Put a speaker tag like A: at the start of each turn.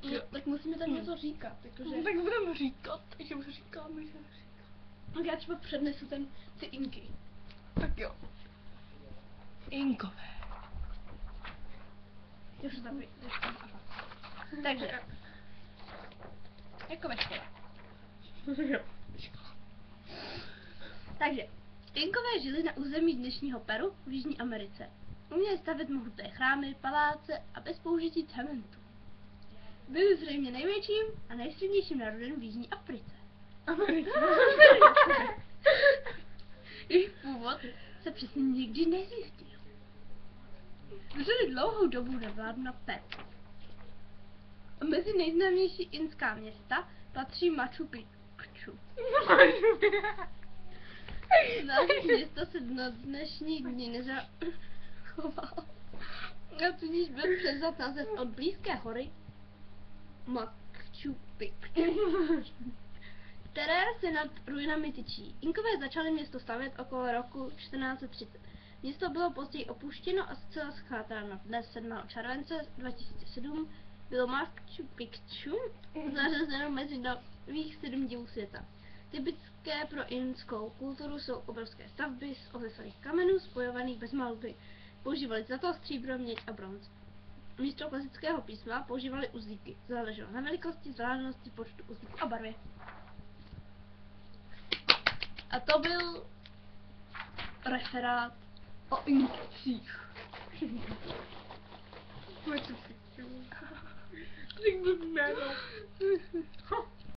A: mluvit. Tak musíme tam něco říkat, jakože...
B: Tak budeme říkat, takže říkáme.
A: Tak já třeba přednesu ty inky.
B: Tak jo. Inkové.
A: Už tam Takže. Jako ve škole.
B: Jo.
A: Takže. Inkové žili na území dnešního Peru v Jižní Americe. Uměli stavět mohutné chrámy, paláce a bez použití cementu. Byli zřejmě největším a nejsilnějším národem v Jižní Africe. Jejich původ se přesně nikdy nezjistil. Žili dlouhou dobu na vládu na Peru. Mezi nejznámější inská města patří Machu Picchu. Název města se do dnešní dny nezachoval. A tudíž byl převzat název od blízké hory Machu Picchu, které se nad ruinami tyčí. Inkové začali město stavět okolo roku 1430. Město bylo později opuštěno a zcela zchátáno. Dnes 7. července 2007 bylo Machu Picchu zařazeno mezi nových 7 divů světa. Typické pro inskou kulturu jsou obrovské stavby z otesaných kamenů spojovaných bez malby. Používali zlato, stříbro, měď a bronz. Místo klasického písma používali uzlíky. Záleželo na velikosti, vzdálenosti, počtu uzlíků a barvě. A to byl referát o Inkcích.
B: Machu Picchu. Tak blbý jméno.